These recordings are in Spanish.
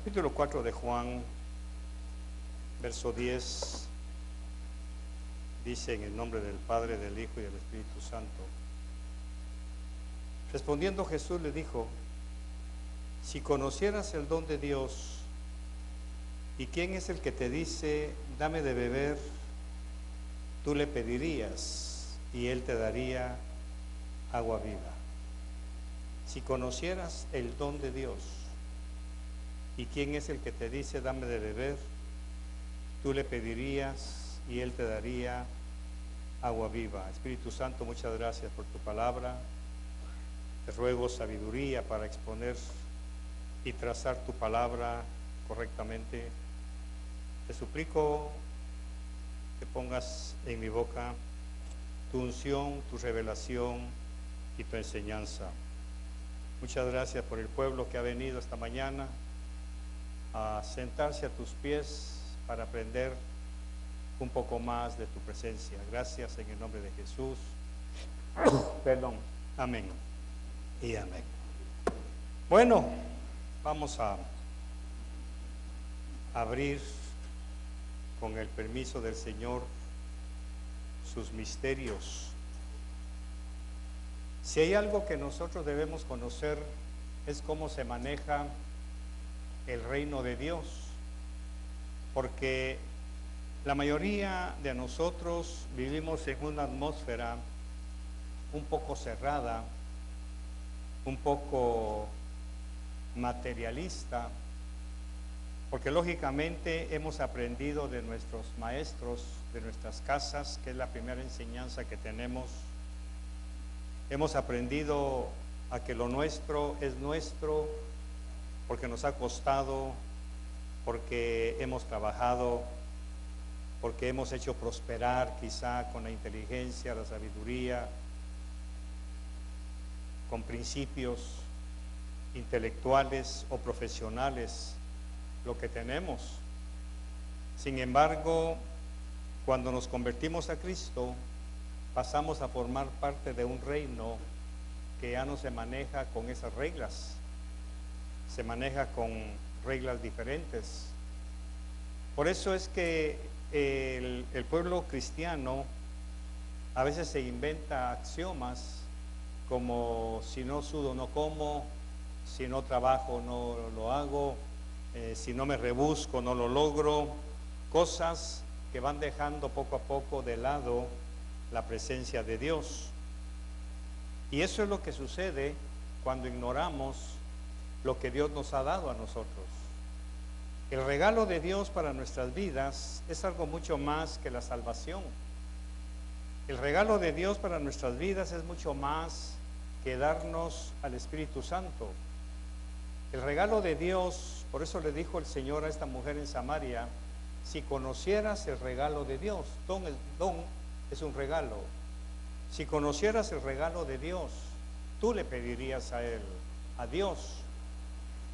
Capítulo 4 de Juan, verso 10, dice: en el nombre del Padre, del Hijo y del Espíritu Santo. Respondiendo Jesús le dijo: si conocieras el don de Dios, y quién es el que te dice, dame de beber, tú le pedirías, y él te daría agua viva. Si conocieras el don de Dios, y quién es el que te dice, dame de beber, tú le pedirías, y él te daría agua viva. Espíritu Santo, muchas gracias por tu palabra. Te ruego sabiduría para exponer y trazar tu palabra correctamente. Te suplico que pongas en mi boca tu unción, tu revelación y tu enseñanza. Muchas gracias por el pueblo que ha venido esta mañana a sentarse a tus pies para aprender un poco más de tu presencia. Gracias en el nombre de Jesús. Perdón. Amén y amén. Bueno, vamos a abrir, con el permiso del Señor, sus misterios. Si hay algo que nosotros debemos conocer, es cómo se maneja el reino de Dios, porque la mayoría de nosotros vivimos en una atmósfera un poco cerrada, un poco materialista, porque lógicamente hemos aprendido de nuestros maestros, de nuestras casas, que es la primera enseñanza que tenemos. Hemos aprendido a que lo nuestro es nuestro porque nos ha costado, porque hemos trabajado, porque hemos hecho prosperar quizá con la inteligencia, la sabiduría, con principios intelectuales o profesionales, lo que tenemos. Sin embargo, cuando nos convertimos a Cristo, pasamos a formar parte de un reino que ya no se maneja con esas reglas, se maneja con reglas diferentes. Por eso es que el pueblo cristiano a veces se inventa axiomas como: si no sudo no como, si no trabajo no lo hago, si no me rebusco no lo logro, cosas que van dejando poco a poco de lado la presencia de Dios. Y eso es lo que sucede cuando ignoramos lo que Dios nos ha dado a nosotros. El regalo de Dios para nuestras vidas es algo mucho más que la salvación. El regalo de Dios para nuestras vidas es mucho más que darnos al Espíritu Santo. El regalo de Dios, por eso le dijo el Señor a esta mujer en Samaria: si conocieras el regalo de Dios, el don es un regalo. Si conocieras el regalo de Dios, tú le pedirías a Él, a Dios.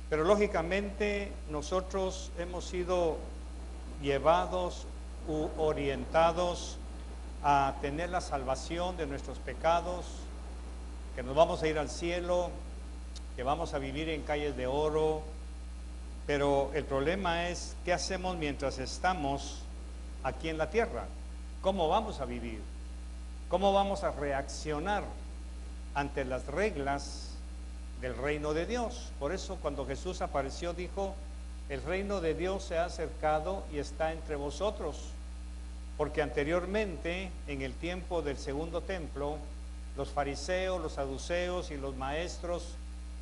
Pero lógicamente nosotros hemos sido llevados u orientados a tener la salvación de nuestros pecados, que nos vamos a ir al cielo, que vamos a vivir en calles de oro. Pero el problema es, ¿qué hacemos mientras estamos aquí en la tierra? ¿Cómo vamos a vivir? ¿Cómo vamos a reaccionar ante las reglas del reino de Dios? Por eso cuando Jesús apareció dijo: el reino de Dios se ha acercado y está entre vosotros. Porque anteriormente, en el tiempo del segundo templo, los fariseos, los saduceos y los maestros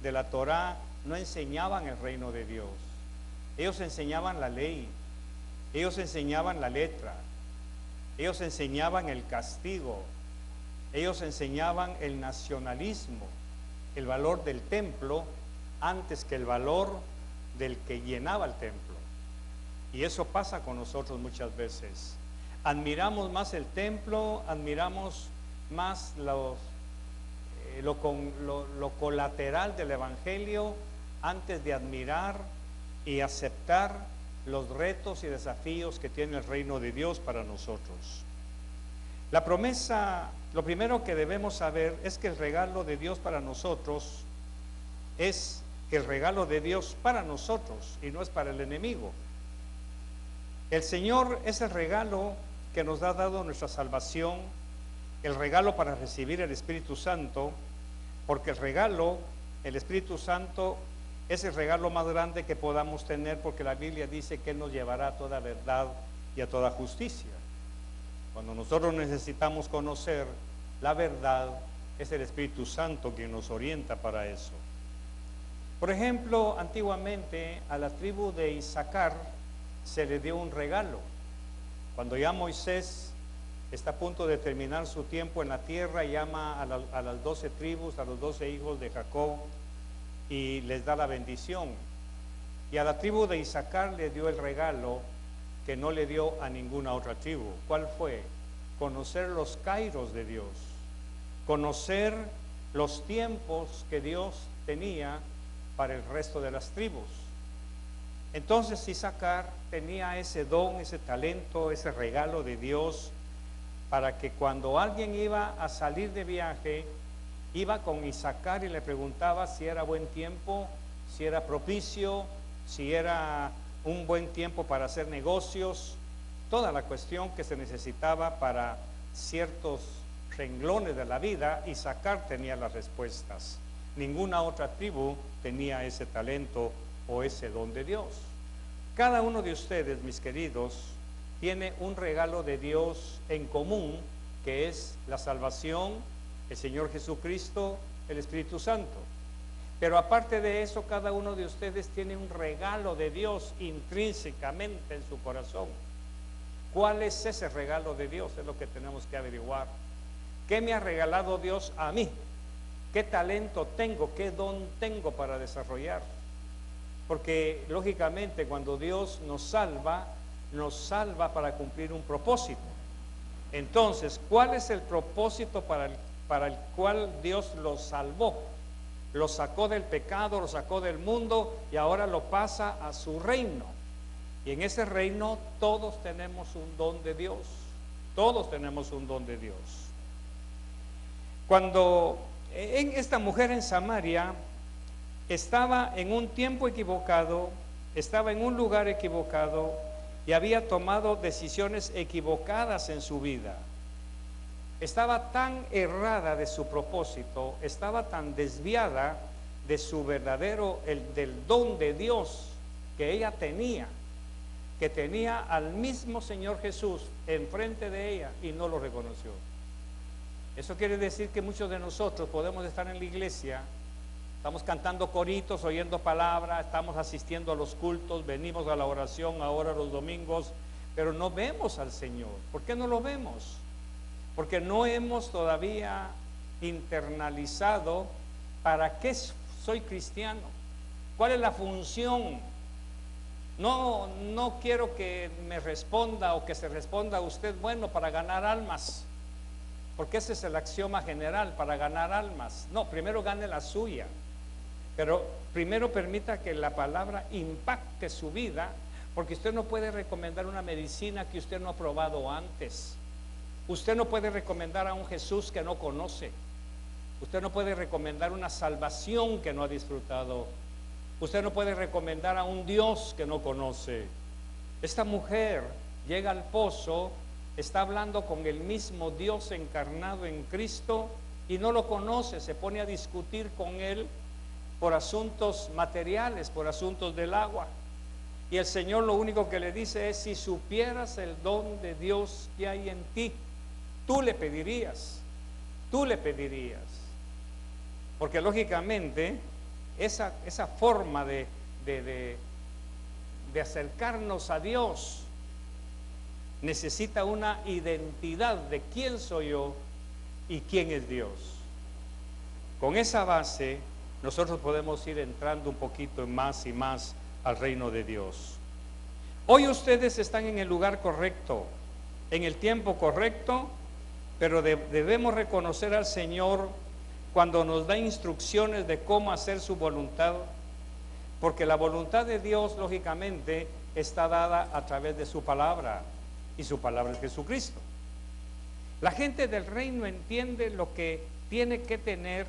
de la Torá no enseñaban el reino de Dios. Ellos enseñaban la ley, ellos enseñaban la letra, ellos enseñaban el castigo, ellos enseñaban el nacionalismo, el valor del templo antes que el valor del que llenaba el templo. Y eso pasa con nosotros muchas veces. Admiramos más el templo, admiramos más lo colateral del evangelio antes de admirar y aceptar los retos y desafíos que tiene el reino de Dios para nosotros. La promesa, lo primero que debemos saber es que el regalo de Dios para nosotros es el regalo de Dios para nosotros y no es para el enemigo. El Señor es el regalo que nos ha dado nuestra salvación, el regalo para recibir el Espíritu Santo, porque el regalo, el Espíritu Santo, es el regalo más grande que podamos tener, porque la Biblia dice que Él nos llevará a toda verdad y a toda justicia. Cuando nosotros necesitamos conocer la verdad, es el Espíritu Santo quien nos orienta para eso. Por ejemplo, antiguamente a la tribu de Isaacar se le dio un regalo. Cuando ya Moisés está a punto de terminar su tiempo en la tierra, llama a las 12 tribus, a los 12 hijos de Jacob, y les da la bendición. Y a la tribu de Isaacar le dio el regalo que no le dio a ninguna otra tribu. ¿Cuál fue? Conocer los kairos de Dios, conocer los tiempos que Dios tenía para el resto de las tribus. Entonces Isaacar tenía ese don, ese talento, ese regalo de Dios, para que cuando alguien iba a salir de viaje, iba con Isaacar y le preguntaba si era buen tiempo, si era propicio, si era un buen tiempo para hacer negocios, toda la cuestión que se necesitaba para ciertos renglones de la vida. Isaacar tenía las respuestas. Ninguna otra tribu tenía ese talento o ese don de Dios. Cada uno de ustedes, mis queridos, tiene un regalo de Dios en común, que es la salvación, el Señor Jesucristo, el Espíritu Santo. Pero aparte de eso, cada uno de ustedes tiene un regalo de Dios intrínsecamente en su corazón. ¿Cuál es ese regalo de Dios? Es lo que tenemos que averiguar. ¿Qué me ha regalado Dios a mí? ¿Qué talento tengo? ¿Qué don tengo para desarrollar? Porque lógicamente cuando Dios nos salva para cumplir un propósito. Entonces, ¿cuál es el propósito para el cual Dios los salvó? Lo sacó del pecado, lo sacó del mundo y ahora lo pasa a su reino. Y en ese reino todos tenemos un don de Dios. Todos tenemos un don de Dios. Cuando esta mujer en Samaria estaba en un tiempo equivocado, estaba en un lugar equivocado y había tomado decisiones equivocadas en su vida. Estaba tan errada de su propósito, estaba tan desviada de su verdadero, del don de Dios que ella tenía, que tenía al mismo Señor Jesús enfrente de ella y no lo reconoció. Eso quiere decir que muchos de nosotros podemos estar en la iglesia, estamos cantando coritos, oyendo palabra, estamos asistiendo a los cultos, venimos a la oración ahora los domingos, pero no vemos al Señor. ¿Por qué no lo vemos? Porque no hemos todavía internalizado para qué soy cristiano, cuál es la función. No quiero que me responda o que se responda a usted, bueno, para ganar almas, porque ese es el axioma general, para ganar almas. No, primero gane la suya, pero primero permita que la palabra impacte su vida, porque usted no puede recomendar una medicina que usted no ha probado antes. Usted no puede recomendar a un Jesús que no conoce. Usted no puede recomendar una salvación que no ha disfrutado. Usted no puede recomendar a un Dios que no conoce. Esta mujer llega al pozo, está hablando con el mismo Dios encarnado en Cristo y no lo conoce, se pone a discutir con él por asuntos materiales, por asuntos del agua. Y el Señor lo único que le dice es: si supieras el don de Dios que hay en ti, tú le pedirías, porque lógicamente esa forma de acercarnos a Dios necesita una identidad de quién soy yo y quién es Dios. Con esa base nosotros podemos ir entrando un poquito más y más al reino de Dios. Hoy ustedes están en el lugar correcto, en el tiempo correcto, pero debemos reconocer al Señor cuando nos da instrucciones de cómo hacer su voluntad, porque la voluntad de Dios lógicamente está dada a través de su palabra, y su palabra es Jesucristo. La gente del reino entiende lo que tiene que tener.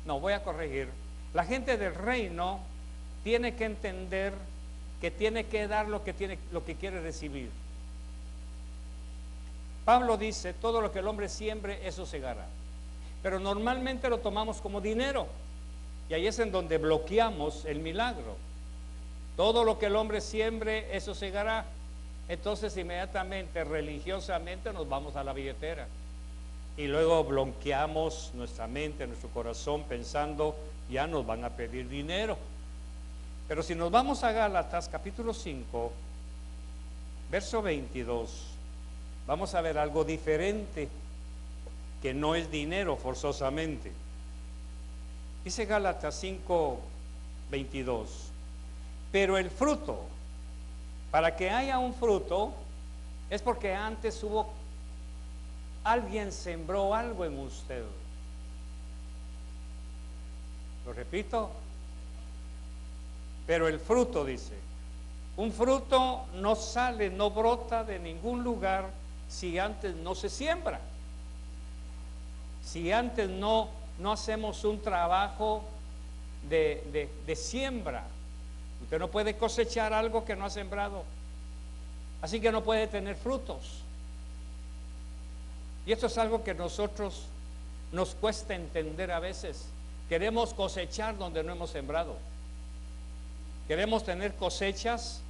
No, voy a corregir. La gente del reino tiene que entender que tiene que dar lo que quiere recibir. Pablo dice, todo lo que el hombre siembre, eso segará. Pero normalmente lo tomamos como dinero. Y ahí es en donde bloqueamos el milagro. Todo lo que el hombre siembre, eso segará. Entonces inmediatamente, religiosamente, nos vamos a la billetera. Y luego bloqueamos nuestra mente, nuestro corazón, pensando, ya nos van a pedir dinero. Pero si nos vamos a Gálatas, capítulo 5, verso 22, vamos a ver algo diferente, que no es dinero forzosamente. Dice Gálatas 5, 22, pero el fruto, para que haya un fruto, es porque antes alguien sembró algo en usted. Lo repito, pero el fruto, dice, un fruto no sale, no brota de ningún lugar si antes no se siembra. Si antes no hacemos un trabajo de siembra. Usted no puede cosechar algo que no ha sembrado, así que no puede tener frutos. Y esto es algo que nosotros nos cuesta entender a veces. Queremos cosechar donde no hemos sembrado. Queremos tener cosechas,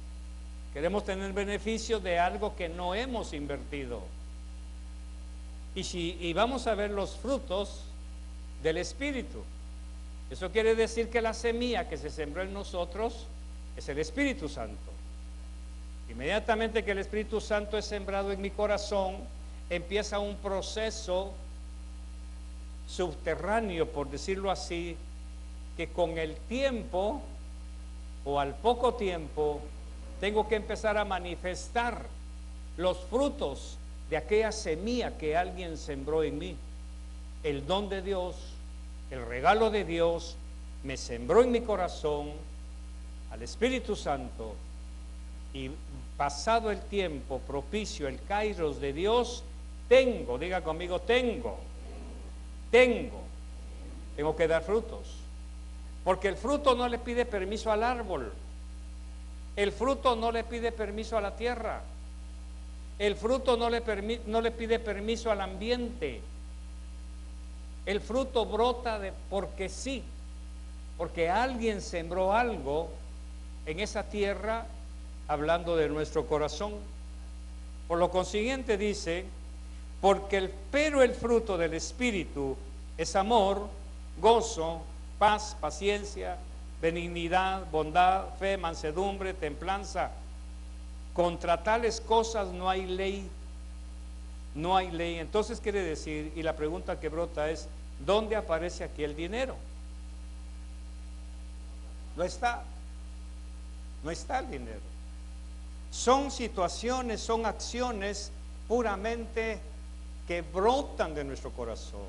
queremos tener beneficios de algo que no hemos invertido. Y vamos a ver los frutos del Espíritu. Eso quiere decir que la semilla que se sembró en nosotros es el Espíritu Santo. Inmediatamente que el Espíritu Santo es sembrado en mi corazón, empieza un proceso subterráneo, por decirlo así, que con el tiempo o al poco tiempo tengo que empezar a manifestar los frutos de aquella semilla que alguien sembró en mí. El don de Dios, el regalo de Dios me sembró en mi corazón al Espíritu Santo, y pasado el tiempo propicio, el kairos de Dios, diga conmigo, tengo que dar frutos. Porque el fruto no le pide permiso al árbol, el fruto no le pide permiso a la tierra, el fruto no le pide permiso al ambiente. El fruto brota porque sí, porque alguien sembró algo en esa tierra, hablando de nuestro corazón. Por lo consiguiente dice, pero el fruto del Espíritu es amor, gozo, paz, paciencia, benignidad, bondad, fe, mansedumbre, templanza. Contra tales cosas no hay ley. No hay ley. Entonces quiere decir, y la pregunta que brota es, ¿dónde aparece aquí el dinero? No está el dinero. Son situaciones, son acciones puramente que brotan de nuestro corazón,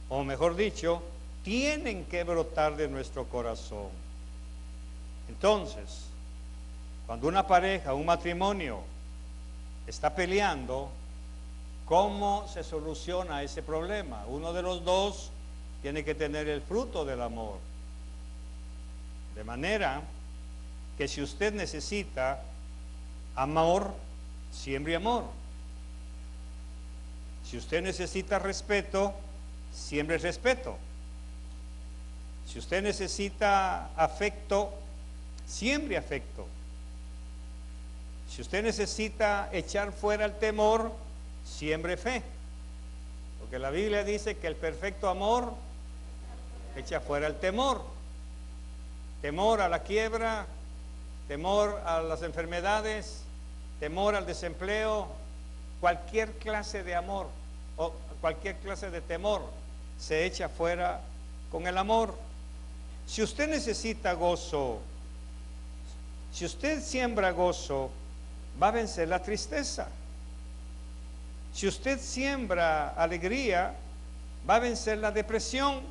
o mejor dicho, tienen que brotar de nuestro corazón. Entonces, cuando una pareja, un matrimonio está peleando, ¿cómo se soluciona ese problema? Uno de los dos tiene que tener el fruto del amor. De manera que si usted necesita amor, siembre amor. Si usted necesita respeto, siembre respeto. Si usted necesita afecto, siembre afecto. Si usted necesita echar fuera el temor, siembre fe. Porque la Biblia dice que el perfecto amor echa fuera el temor. Temor a la quiebra, temor a las enfermedades, temor al desempleo, cualquier clase de amor o cualquier clase de temor se echa fuera con el amor. Si usted necesita gozo, si usted siembra gozo, va a vencer la tristeza. Si usted siembra alegría, va a vencer la depresión.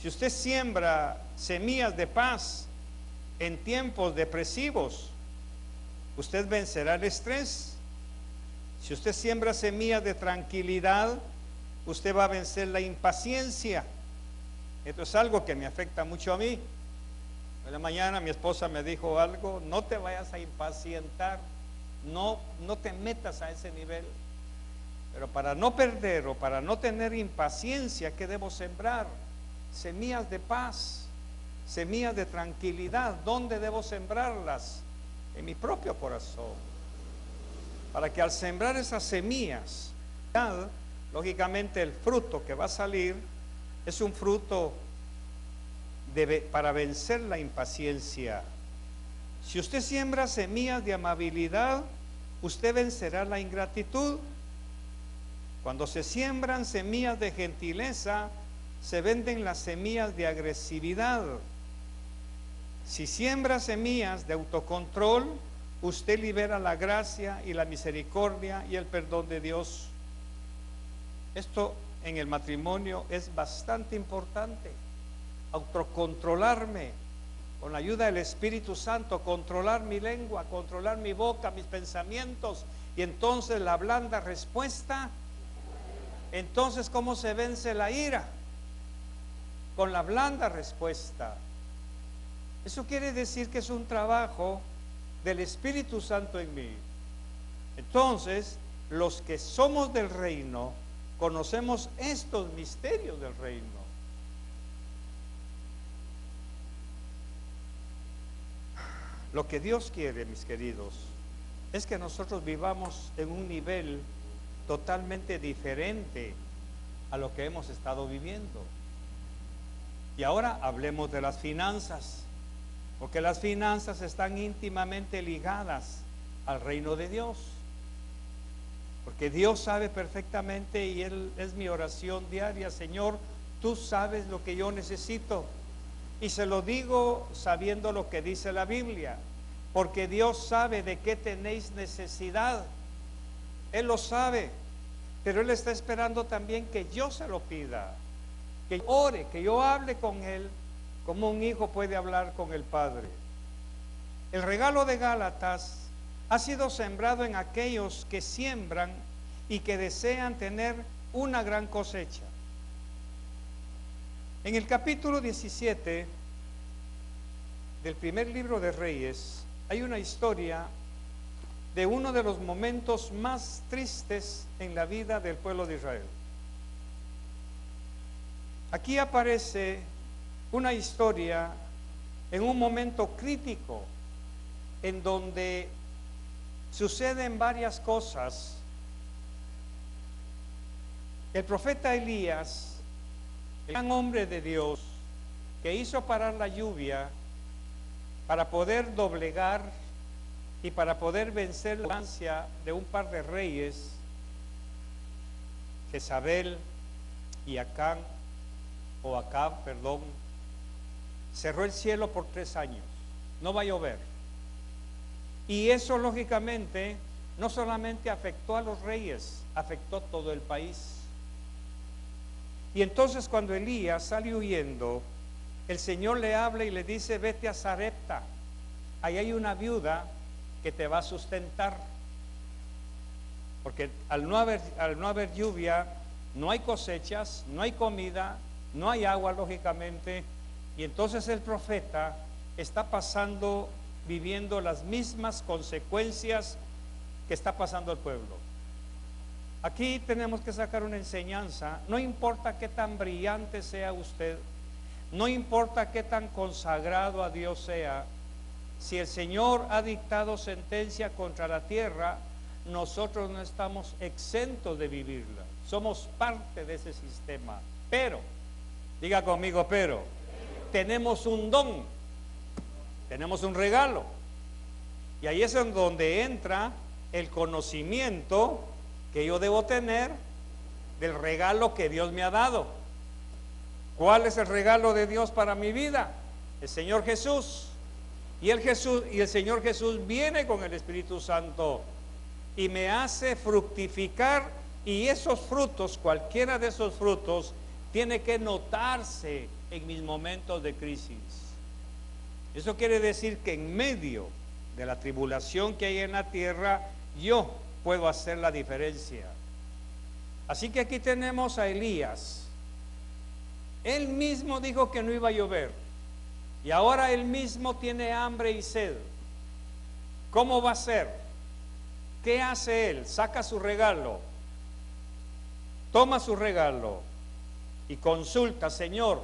Si usted siembra semillas de paz en tiempos depresivos, usted vencerá el estrés. Si usted siembra semillas de tranquilidad, usted va a vencer la impaciencia. Esto es algo que me afecta mucho a mí. En la mañana mi esposa me dijo algo: no te vayas a impacientar, no te metas a ese nivel. Pero para no perder o para no tener impaciencia, ¿qué debo sembrar? Semillas de paz, semillas de tranquilidad. ¿Dónde debo sembrarlas? En mi propio corazón. Para que al sembrar esas semillas, lógicamente el fruto que va a salir es un fruto para vencer la impaciencia. Si usted siembra semillas de amabilidad, usted vencerá la ingratitud. Cuando se siembran semillas de gentileza, se venden las semillas de agresividad. Si siembra semillas de autocontrol, usted libera la gracia y la misericordia y el perdón de Dios. Esto en el matrimonio es bastante importante. Autocontrolarme con la ayuda del Espíritu Santo, controlar mi lengua, controlar mi boca, mis pensamientos, y entonces la blanda respuesta. Entonces, ¿cómo se vence la ira? Con la blanda respuesta. Eso quiere decir que es un trabajo del Espíritu Santo en mí. Entonces, los que somos del reino, conocemos estos misterios del reino. Lo que Dios quiere, mis queridos, es que nosotros vivamos en un nivel totalmente diferente a lo que hemos estado viviendo. Y ahora hablemos de las finanzas, porque las finanzas están íntimamente ligadas al reino de Dios. Porque Dios sabe perfectamente, y Él es mi oración diaria: Señor, tú sabes lo que yo necesito. Y se lo digo sabiendo lo que dice la Biblia, porque Dios sabe de qué tenéis necesidad. Él lo sabe, pero Él está esperando también que yo se lo pida, que yo ore, que yo hable con Él como un hijo puede hablar con el Padre. El regalo de Gálatas ha sido sembrado en aquellos que siembran y que desean tener una gran cosecha. En el capítulo 17 del primer libro de Reyes hay una historia de uno de los momentos más tristes en la vida del pueblo de Israel. Aquí aparece una historia en un momento crítico en donde suceden varias cosas. El profeta Elías, el gran hombre de Dios, que hizo parar la lluvia para poder doblegar y para poder vencer la ansia de un par de reyes, Jezabel y Acab, cerró el cielo por 3 años, no va a llover. Y eso lógicamente no solamente afectó a los reyes, afectó todo el país. Y entonces cuando Elías sale huyendo, el Señor le habla y le dice: vete a Sarepta, ahí hay una viuda que te va a sustentar, porque al no haber lluvia, no hay cosechas, no hay comida, no hay agua lógicamente, y entonces el profeta está viviendo las mismas consecuencias que está pasando el pueblo. Aquí tenemos que sacar una enseñanza. No importa qué tan brillante sea usted, no importa qué tan consagrado a Dios sea, si el Señor ha dictado sentencia contra la tierra, nosotros no estamos exentos de vivirla. Somos parte de ese sistema. Pero, diga conmigo, pero tenemos un don, tenemos un regalo. Y ahí es en donde entra el conocimiento que yo debo tener del regalo que Dios me ha dado. ¿Cuál es el regalo de Dios para mi vida? El Señor Jesús. Y el Señor Jesús viene con el Espíritu Santo y me hace fructificar, y esos frutos, cualquiera de esos frutos, tiene que notarse en mis momentos de crisis. Eso quiere decir que en medio de la tribulación que hay en la tierra, yo puedo hacer la diferencia. Así que aquí tenemos a Elías, Él mismo dijo que no iba a llover. Y ahora él mismo tiene hambre y sed. ¿Cómo va a ser? ¿Qué hace él? Saca su regalo, toma su regalo y consulta: Señor,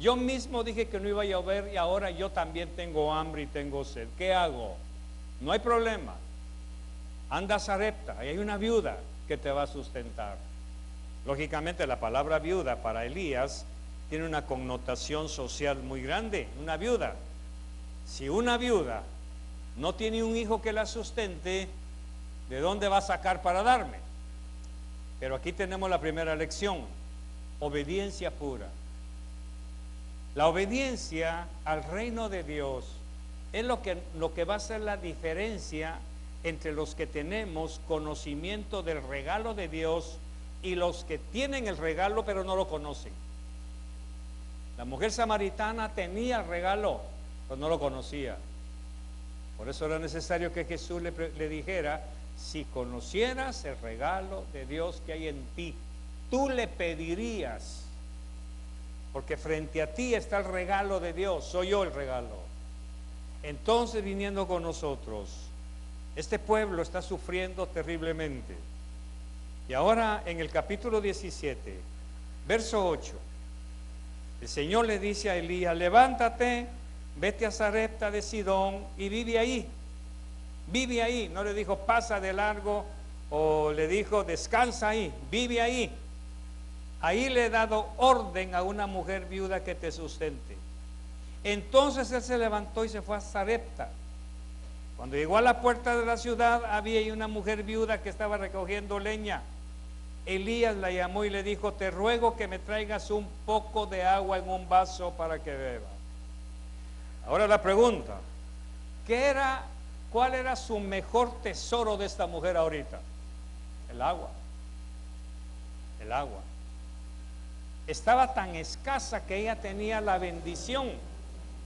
yo mismo dije que no iba a llover y ahora yo también tengo hambre y tengo sed. ¿Qué hago? No hay problema. Anda a Sarepta, ahí hay una viuda que te va a sustentar. Lógicamente la palabra viuda para Elías tiene una connotación social muy grande. Una viuda. Si una viuda no tiene un hijo que la sustente, ¿de dónde va a sacar para darme? Pero aquí tenemos la primera lección: obediencia pura. La obediencia al reino de Dios es lo que va a hacer la diferencia entre los que tenemos conocimiento del regalo de Dios y los que tienen el regalo pero no lo conocen. La mujer samaritana tenía el regalo, pero no lo conocía. Por eso era necesario que Jesús le dijera: si conocieras el regalo de Dios que hay en ti, tú le pedirías, porque frente a ti está el regalo de Dios, soy yo el regalo. Entonces, viniendo con nosotros, este pueblo está sufriendo terriblemente. Y ahora en el capítulo 17, verso 8, el Señor le dice a Elías: levántate, vete a Sarepta de Sidón y vive ahí. Vive ahí. No le dijo pasa de largo o le dijo descansa ahí. Vive ahí. Ahí le he dado orden a una mujer viuda que te sustente. Entonces él se levantó y se fue a Sarepta. Cuando llegó a la puerta de la ciudad, había ahí una mujer viuda que estaba recogiendo leña. Elías la llamó y le dijo: te ruego que me traigas un poco de agua en un vaso para que beba. Ahora la pregunta: ¿cuál era su mejor tesoro de esta mujer ahorita? El agua. El agua. Estaba tan escasa que ella tenía la bendición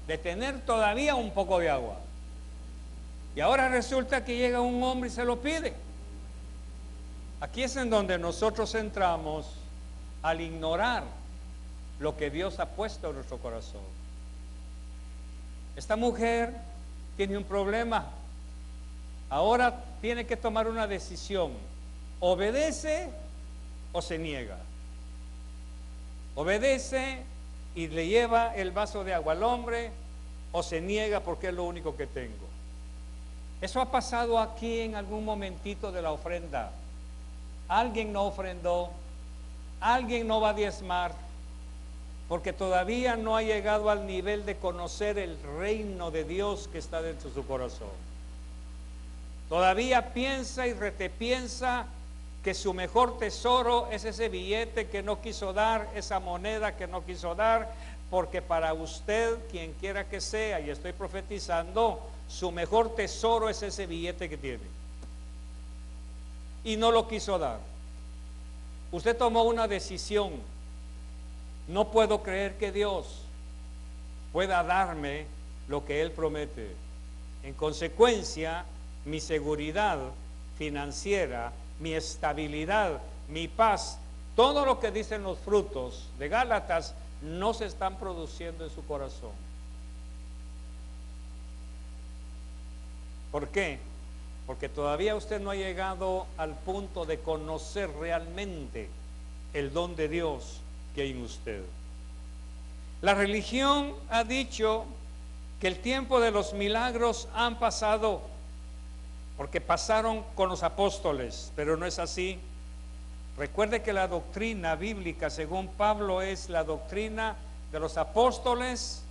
de tener todavía un poco de agua. Y ahora resulta que llega un hombre y se lo pide. Aquí es en donde nosotros entramos al ignorar lo que Dios ha puesto en nuestro corazón. Esta mujer tiene un problema. Ahora tiene que tomar una decisión: obedece o se niega. Obedece y le lleva el vaso de agua al hombre, o se niega porque es lo único que tengo. Eso ha pasado aquí en algún momentito de la ofrenda. Alguien no ofrendó, alguien no va a diezmar, porque todavía no ha llegado al nivel de conocer el reino de Dios que está dentro de su corazón. Todavía piensa y retepiensa que su mejor tesoro es ese billete que no quiso dar, esa moneda que no quiso dar, porque para usted, quien quiera que sea, y estoy profetizando, su mejor tesoro es ese billete que tiene. Y no lo quiso dar. Usted tomó una decisión. No puedo creer que Dios pueda darme lo que Él promete. En consecuencia, mi seguridad financiera, mi estabilidad, mi paz, todo lo que dicen los frutos de Gálatas no se están produciendo en su corazón. ¿Por qué? Porque todavía usted no ha llegado al punto de conocer realmente el don de Dios que hay en usted. La religión ha dicho que el tiempo de los milagros han pasado, porque pasaron con los apóstoles, pero no es así. Recuerde que la doctrina bíblica, según Pablo, es la doctrina de los apóstoles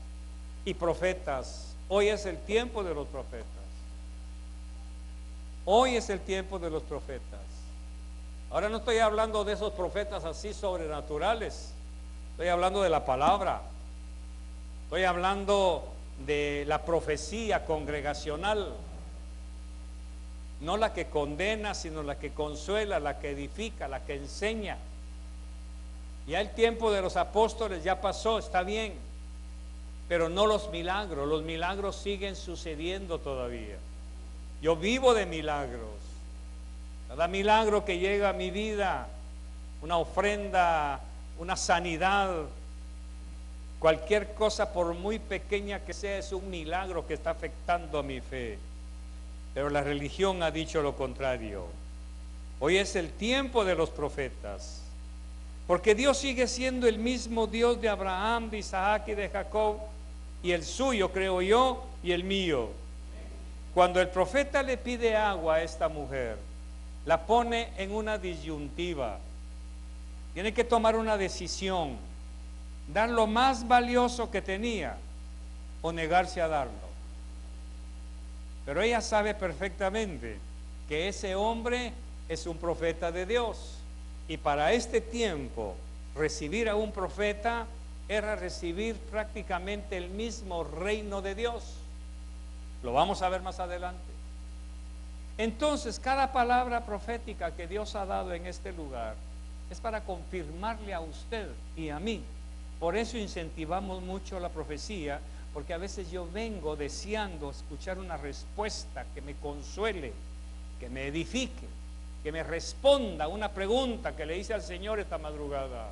y profetas. Hoy es el tiempo de los profetas. Hoy es el tiempo de los profetas. Ahora no estoy hablando de esos profetas así sobrenaturales. Estoy hablando de la palabra. Estoy hablando de la profecía congregacional. No la que condena, sino la que consuela, la que edifica, la que enseña. Ya el tiempo de los apóstoles ya pasó, está bien, pero no los milagros. Los milagros siguen sucediendo todavía. Yo vivo de milagros. Cada milagro que llega a mi vida, una ofrenda, una sanidad, Cualquier cosa, por muy pequeña que sea, es un milagro que está afectando a mi fe. Pero la religión ha dicho lo contrario. Hoy es el tiempo de los profetas, porque Dios sigue siendo el mismo Dios de Abraham, de Isaac y de Jacob, y el suyo, creo yo, y el mío. Cuando el profeta le pide agua a esta mujer, la pone en una disyuntiva. Tiene que tomar una decisión, dar lo más valioso que tenía o negarse a darlo. Pero ella sabe perfectamente que ese hombre es un profeta de Dios, y para este tiempo recibir a un profeta era recibir prácticamente el mismo reino de Dios. Lo vamos a ver más adelante. Entonces, cada palabra profética que Dios ha dado en este lugar es para confirmarle a usted y a mí. Por eso incentivamos mucho la profecía, porque a veces yo vengo deseando escuchar una respuesta que me consuele, que me edifique, que me responda una pregunta que le hice al Señor esta madrugada.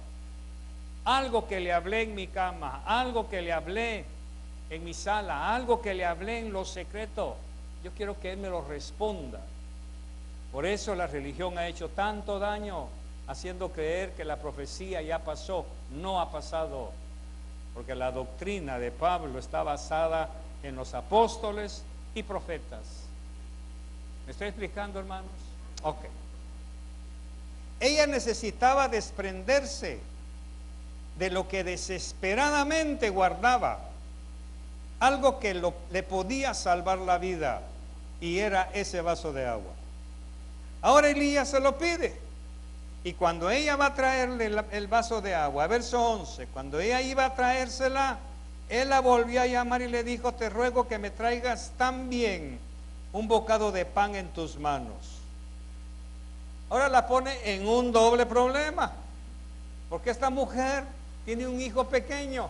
Algo que le hablé en mi cama, algo que le hablé en mi sala, algo que le hablé en lo secreto. Yo quiero que Él me lo responda. Por eso la religión ha hecho tanto daño, haciendo creer que la profecía ya pasó. No ha pasado, porque la doctrina de Pablo está basada en los apóstoles y profetas. ¿Me estoy explicando, hermanos? Ok. Ella necesitaba desprenderse de lo que desesperadamente guardaba, algo que le podía salvar la vida, y era ese vaso de agua. Ahora Elías se lo pide, y cuando ella va a traerle el vaso de agua, verso 11, cuando ella iba a traérsela, él la volvió a llamar y le dijo: te ruego que me traigas también un bocado de pan en tus manos. Ahora la pone en un doble problema, porque esta mujer tiene un hijo pequeño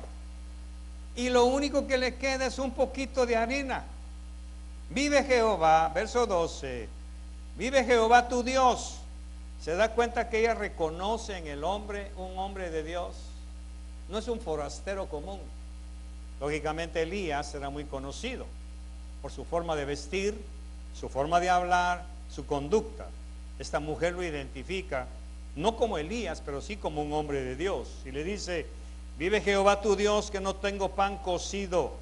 y lo único que le queda es un poquito de harina. Vive Jehová, verso 12, vive Jehová tu Dios. ¿Se da cuenta que ella reconoce en el hombre un hombre de Dios? No es un forastero común. Lógicamente Elías era muy conocido por su forma de vestir, su forma de hablar, su conducta. Esta mujer lo identifica, no como Elías, pero sí como un hombre de Dios. Y le dice: vive Jehová tu Dios, que no tengo pan cocido,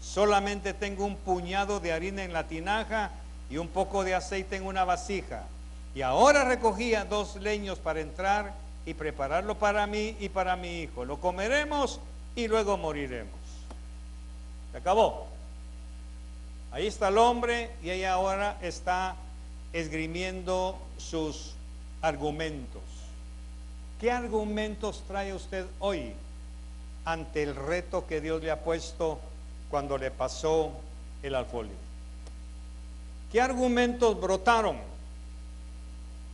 solamente tengo un puñado de harina en la tinaja y un poco de aceite en una vasija. Y ahora recogía 2 leños para entrar y prepararlo para mí y para mi hijo. Lo comeremos y luego moriremos. Se acabó. Ahí está el hombre, y ella ahora está esgrimiendo sus argumentos. ¿Qué argumentos trae usted hoy ante el reto que Dios le ha puesto cuando le pasó el alfolí? ¿Qué argumentos brotaron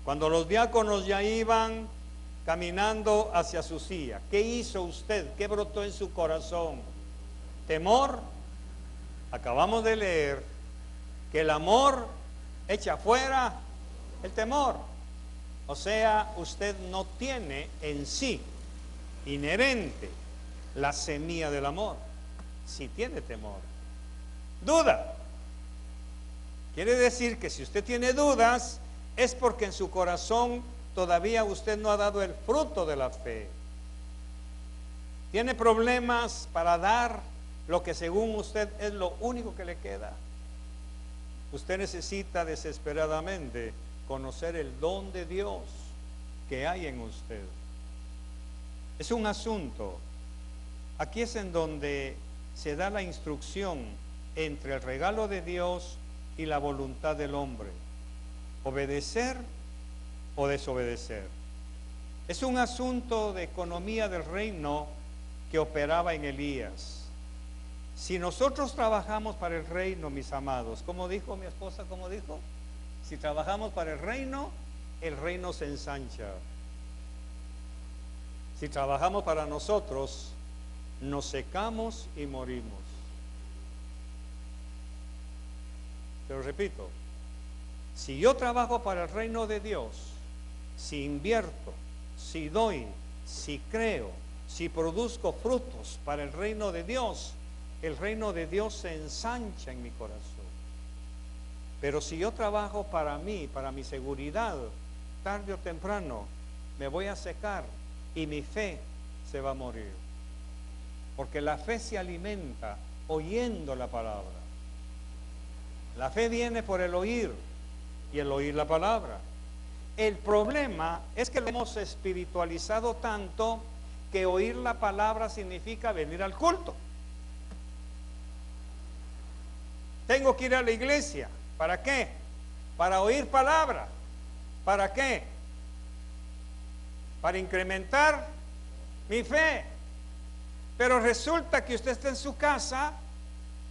cuando los diáconos ya iban caminando hacia su silla? ¿Qué hizo usted? ¿Qué brotó en su corazón? ¿Temor? Acabamos de leer que el amor echa fuera el temor. O sea, usted no tiene en sí inherente la semilla del amor. Sí tiene temor. Duda. Quiere decir que si usted tiene dudas, es porque en su corazón todavía usted no ha dado el fruto de la fe. Tiene problemas para dar lo que según usted es lo único que le queda. Usted necesita desesperadamente conocer el don de Dios que hay en usted. Es un asunto. Aquí es en donde se da la instrucción entre el regalo de Dios y la voluntad del hombre: obedecer o desobedecer. Es un asunto de economía del reino que operaba en Elías. Si nosotros trabajamos para el reino, mis amados, como dijo mi esposa, como dijo, si trabajamos para el reino se ensancha. Si trabajamos para nosotros, nos secamos y morimos. Pero repito, si yo trabajo para el reino de Dios, si invierto, si doy, si creo, si produzco frutos para el reino de Dios se ensancha en mi corazón. Pero si yo trabajo para mí, para mi seguridad, tarde o temprano me voy a secar y mi fe se va a morir. Porque la fe se alimenta oyendo la palabra. La fe viene por el oír y el oír la palabra. El problema es que lo hemos espiritualizado tanto que oír la palabra significa venir al culto. Tengo que ir a la iglesia. ¿Para qué? Para oír palabra. ¿Para qué? Para incrementar mi fe. Pero resulta que usted está en su casa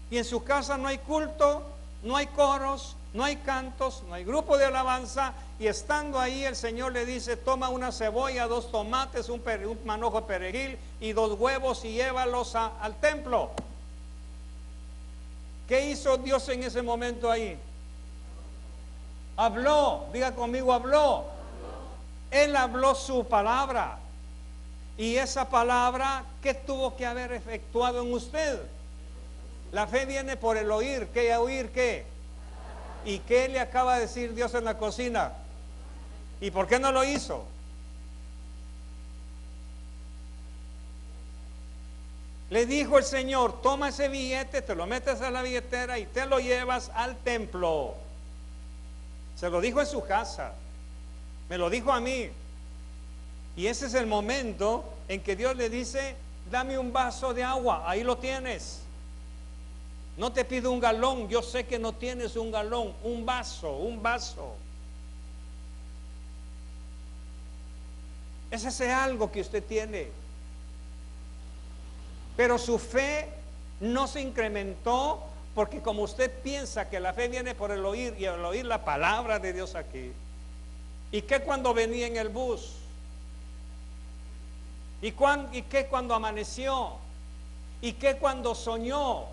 y en su casa no hay culto, no hay coros, no hay cantos, no hay grupo de alabanza, y estando ahí el Señor le dice: toma una cebolla, 2 tomates, un manojo de perejil y 2 huevos y llévalos al templo. ¿Qué hizo Dios en ese momento ahí? Habló, diga conmigo, habló. Él habló su palabra. Y esa palabra, ¿qué tuvo que haber efectuado en usted? La fe viene por el oír. ¿Qué oír? ¿Qué? ¿Y qué le acaba de decir Dios en la cocina? ¿Y por qué no lo hizo? Le dijo el Señor: toma ese billete, te lo metes a la billetera y te lo llevas al templo. Se lo dijo en su casa, me lo dijo a mí. Y ese es el momento en que Dios le dice: dame un vaso de agua, ahí lo tienes. No te pido un galón, yo sé que no tienes un galón, un vaso, un vaso. Es ese algo que usted tiene. Pero su fe no se incrementó, porque como usted piensa que la fe viene por el oír, y al oír la palabra de Dios aquí. ¿Y qué cuando venía en el bus? ¿Y qué cuando amaneció? ¿Y qué cuando soñó?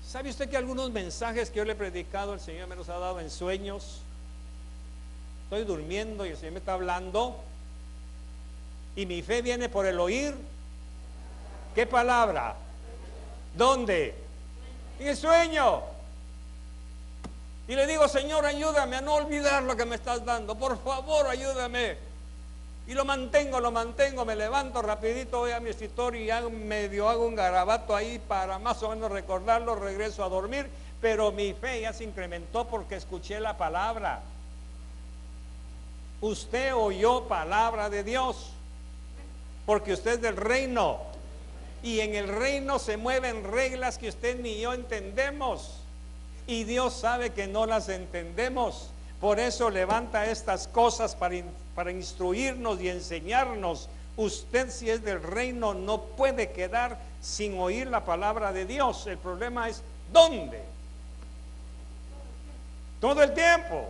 ¿Sabe usted que algunos mensajes que yo le he predicado, el Señor me los ha dado en sueños? Estoy durmiendo y el Señor me está hablando, y mi fe viene por el oír. ¿Qué palabra? ¿Dónde? En el sueño. Y le digo: Señor, ayúdame a no olvidar lo que me estás dando, por favor, ayúdame. Y lo mantengo, me levanto rapidito, voy a mi escritorio y hago un garabato ahí para más o menos recordarlo, regreso a dormir. Pero mi fe ya se incrementó porque escuché la palabra. Usted oyó palabra de Dios, porque usted es del reino. Y en el reino se mueven reglas que usted ni yo entendemos. Y Dios sabe que no las entendemos. Por eso levanta estas cosas para instruirnos y enseñarnos. Usted, si es del reino, no puede quedar sin oír la palabra de Dios. El problema es ¿dónde? Todo el tiempo.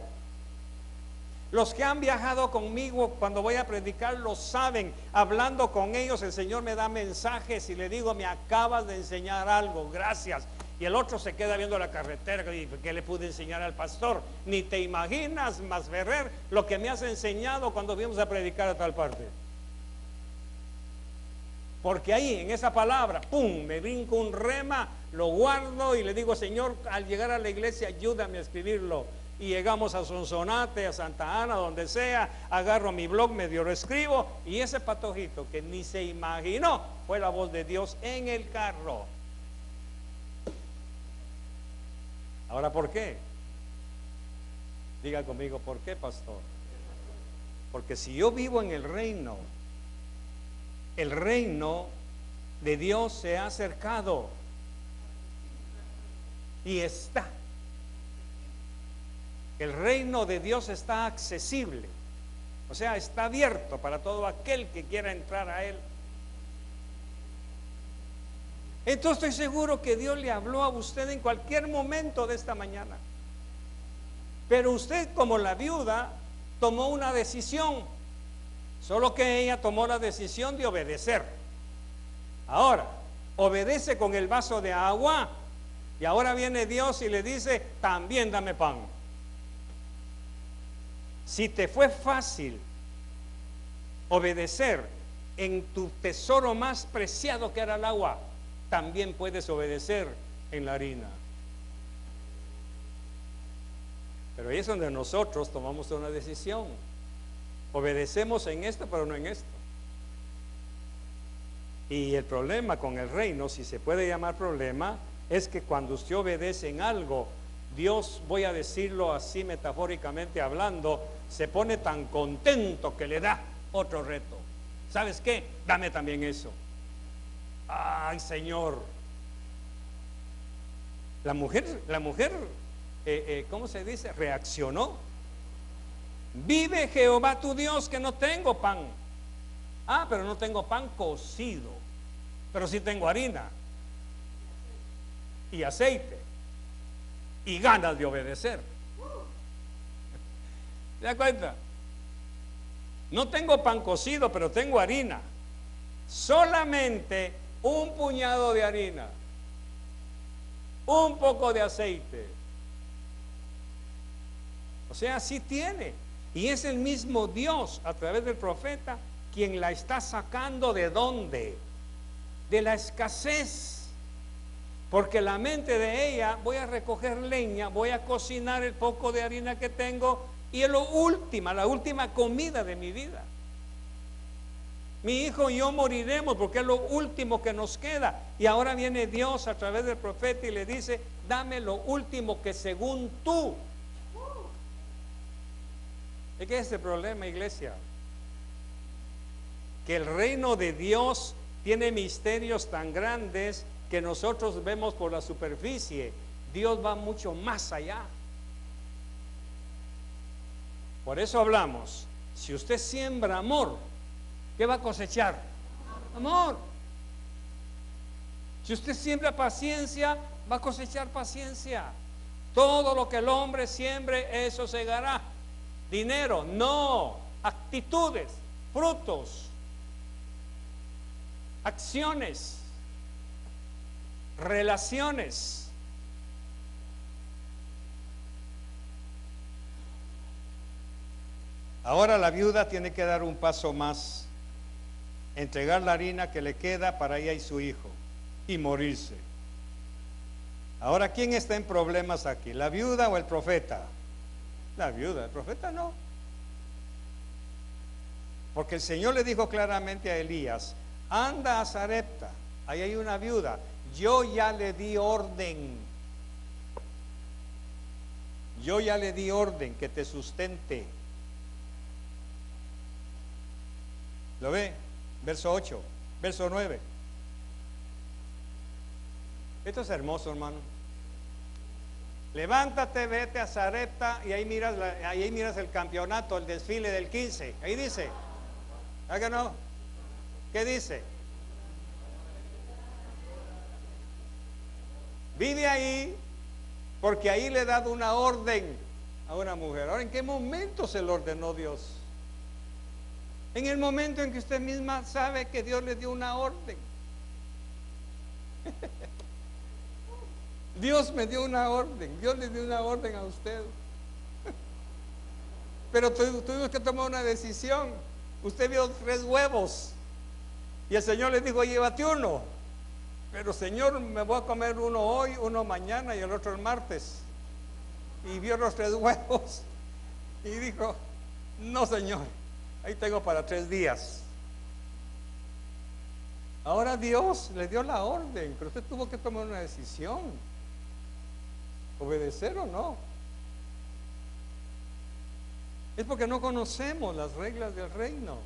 Los que han viajado conmigo cuando voy a predicar lo saben. Hablando con ellos, el Señor me da mensajes y le digo: me acabas de enseñar algo, gracias. Y el otro se queda viendo la carretera y ¿qué le pude enseñar al pastor? Ni te imaginas, Masferrer, lo que me has enseñado cuando fuimos a predicar a tal parte. Porque ahí, en esa palabra, pum, me brinco un rema, lo guardo y le digo: Señor, al llegar a la iglesia, ayúdame a escribirlo. Y llegamos a Sonsonate, a Santa Ana, donde sea, agarro mi blog, medio lo escribo, y ese patojito que ni se imaginó fue la voz de Dios en el carro. Ahora, ¿por qué? Diga conmigo, ¿por qué, pastor? Porque si yo vivo en el reino de Dios se ha acercado y está. El reino de Dios está accesible, o sea, está abierto para todo aquel que quiera entrar a él. Entonces estoy seguro que Dios le habló a usted en cualquier momento de esta mañana. Pero usted, como la viuda, tomó una decisión, solo que ella tomó la decisión de obedecer. Ahora, obedece con el vaso de agua, y ahora viene Dios y le dice: también dame pan. Si te fue fácil obedecer en tu tesoro más preciado que era el agua, también puedes obedecer en la harina. Pero ahí es donde nosotros tomamos una decisión. Obedecemos en esto, pero no en esto. Y el problema con el reino, si se puede llamar problema, es que cuando usted obedece en algo, Dios, voy a decirlo así metafóricamente hablando, se pone tan contento que le da otro reto. ¿Sabes qué? Dame también eso. Ay, Señor. La mujer, ¿cómo se dice? Reaccionó. Vive Jehová tu Dios que no tengo pan. Ah, pero no tengo pan cocido, pero sí tengo harina y aceite y ganas de obedecer. ¿Se da cuenta? No tengo pan cocido, pero tengo harina. Solamente un puñado de harina, un poco de aceite. O sea, sí tiene. Y es el mismo Dios a través del profeta quien la está sacando. ¿De dónde? De la escasez. Porque la mente de ella, voy a recoger leña, voy a cocinar el poco de harina que tengo y es la última comida de mi vida. Mi hijo y yo moriremos porque es lo último que nos queda. Y ahora viene Dios a través del profeta y le dice, dame lo último que según tú. ¿De qué es el problema, iglesia? Que el reino de Dios tiene misterios tan grandes que nosotros vemos por la superficie. Dios va mucho más allá. Por eso hablamos, si usted siembra amor, ¿qué va a cosechar? Amor. Si usted siembra paciencia, va a cosechar paciencia. Todo lo que el hombre siembre, eso segará. Dinero, no. Actitudes, frutos, acciones, relaciones. Ahora la viuda tiene que dar un paso más, entregar la harina que le queda para ella y su hijo y morirse. Ahora, ¿quién está en problemas aquí? ¿La viuda o el profeta? La viuda, el profeta no. Porque el Señor le dijo claramente a Elías, anda a Sarepta, ahí hay una viuda, yo ya le di orden. Yo ya le di orden que te sustente. ¿Lo ve? Verso 8, verso 9. Esto es hermoso, hermano. Levántate, vete a Sarepta y ahí miras el campeonato, el desfile del 15. Ahí dice, ¿ah que no? ¿Qué dice? Vive ahí porque ahí le he dado una orden a una mujer. Ahora, ¿en qué momento se lo ordenó Dios? En el momento en que usted misma sabe que Dios le dio una orden. Dios me dio una orden, Dios le dio una orden a usted. Pero tuvimos que tomar una decisión. Usted vio 3 huevos y el Señor le dijo, llévate uno. Pero Señor, me voy a comer uno hoy, uno mañana y el otro el martes. Y vio los 3 huevos y dijo, no, Señor, ahí tengo para 3 días. Ahora Dios le dio la orden, pero usted tuvo que tomar una decisión. ¿Obedecer o no? Es porque no conocemos las reglas del reino.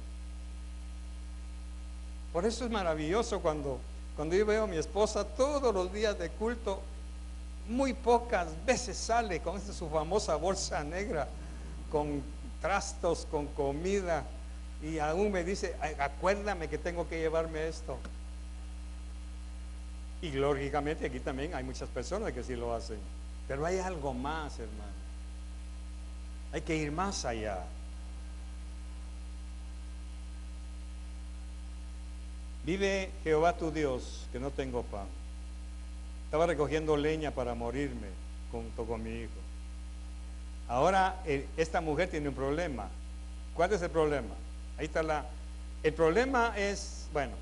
Por eso es maravilloso cuando yo veo a mi esposa todos los días de culto, muy pocas veces sale con su famosa bolsa negra, con trastos, con comida, y aún me dice, acuérdame que tengo que llevarme esto. Y lógicamente aquí también hay muchas personas que sí lo hacen. Pero hay algo más, hermano. Hay que ir más allá. Vive Jehová tu Dios, que no tengo pan. Estaba recogiendo leña para morirme junto con mi hijo. Ahora esta mujer tiene un problema. ¿Cuál es el problema? Ahí está El problema es, bueno,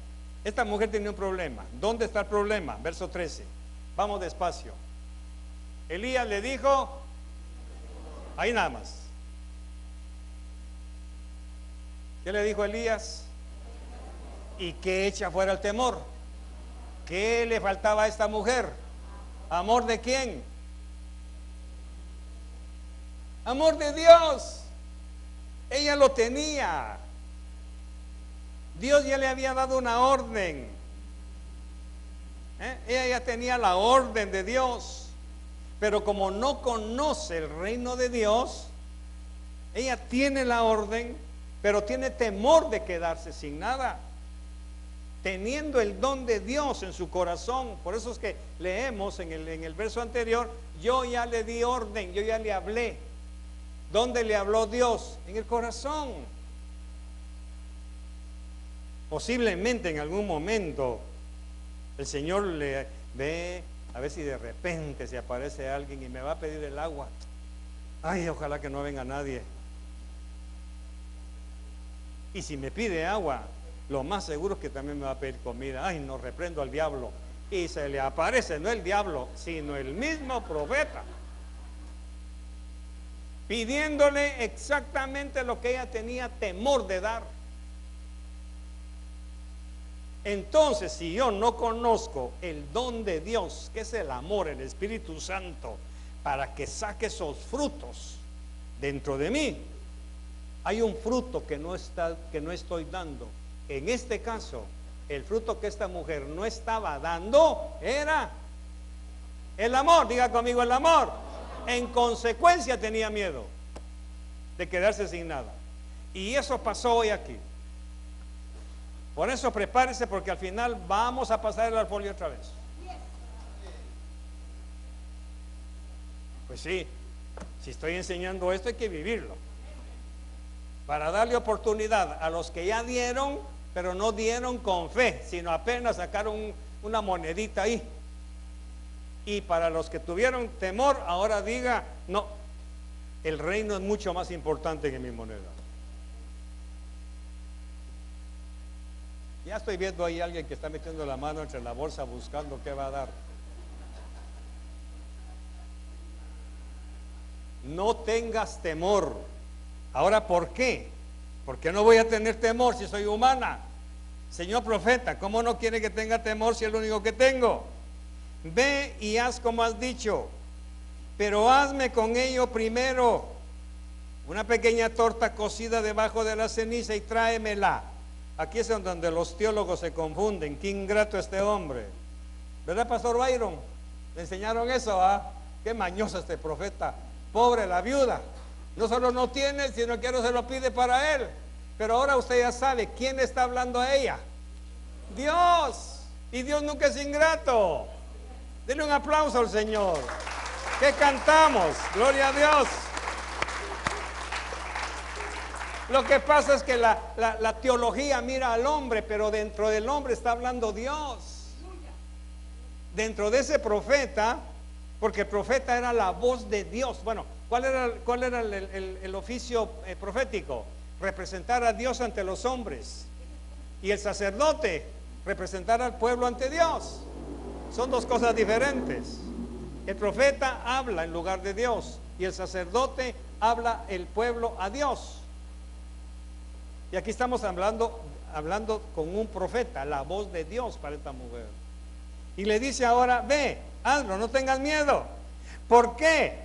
esta mujer tenía un problema. ¿Dónde está el problema? Verso 13. Vamos despacio. Elías le dijo, ahí nada más. ¿Qué le dijo Elías? Y que echa fuera el temor. ¿Qué le faltaba a esta mujer? ¿Amor de quién? Amor de Dios. Ella lo tenía. Dios ya le había dado una orden. Ella ya tenía la orden de Dios. Pero como no conoce el reino de Dios, ella tiene la orden, pero tiene temor de quedarse sin nada, teniendo el don de Dios en su corazón. Por eso es que leemos en el verso anterior, yo ya le di orden, yo ya le hablé. ¿Dónde le habló Dios? En el corazón. Posiblemente en algún momento el Señor le ve, a ver si de repente se aparece alguien y me va a pedir el agua. Ay, ojalá que no venga nadie. Y si me pide agua, lo más seguro es que también me va a pedir comida. Ay, no, reprendo al diablo. Y se le aparece no el diablo, sino el mismo profeta, pidiéndole exactamente lo que ella tenía temor de dar. Entonces, si yo no conozco el don de Dios, que es el amor, el Espíritu Santo, para que saque esos frutos dentro de mí, hay un fruto que no estoy dando. En este caso, el fruto que esta mujer no estaba dando era el amor. Diga conmigo, el amor. En consecuencia tenía miedo de quedarse sin nada. Y eso pasó hoy aquí. Por eso prepárese, porque al final vamos a pasar el alfolio otra vez. Pues sí, si estoy enseñando esto hay que vivirlo, para darle oportunidad a los que ya dieron, pero no dieron con fe, sino apenas sacaron una monedita ahí. Y para los que tuvieron temor, ahora diga, no, el reino es mucho más importante que mi moneda. Ya estoy viendo ahí a alguien que está metiendo la mano entre la bolsa buscando qué va a dar. No tengas temor. Ahora, ¿por qué? ¿Por qué no voy a tener temor si soy humana? Señor profeta, ¿cómo no quiere que tenga temor si es lo único que tengo? Ve y haz como has dicho, pero hazme con ello primero una pequeña torta cocida debajo de la ceniza y tráemela. Aquí es donde los teólogos se confunden. Qué ingrato este hombre, ¿verdad, Pastor Byron? ¿Le enseñaron eso? Qué mañoso este profeta. Pobre la viuda, no solo no tiene, sino que ahora se lo pide para él. Pero ahora usted ya sabe quién está hablando a ella. Dios. Y Dios nunca es ingrato. Denle un aplauso al Señor. ¿Qué cantamos? Gloria a Dios. Lo que pasa es que la teología mira al hombre, pero dentro del hombre está hablando Dios. Dentro de ese profeta, porque el profeta era la voz de Dios. Bueno, ¿cuál era el oficio profético? Representar a Dios ante los hombres. Y el sacerdote, representar al pueblo ante Dios. Son dos cosas diferentes. El profeta habla en lugar de Dios, y el sacerdote habla el pueblo a Dios. Y aquí estamos hablando con un profeta, la voz de Dios para esta mujer. Y le dice ahora, ve, hazlo, no tengas miedo. ¿Por qué?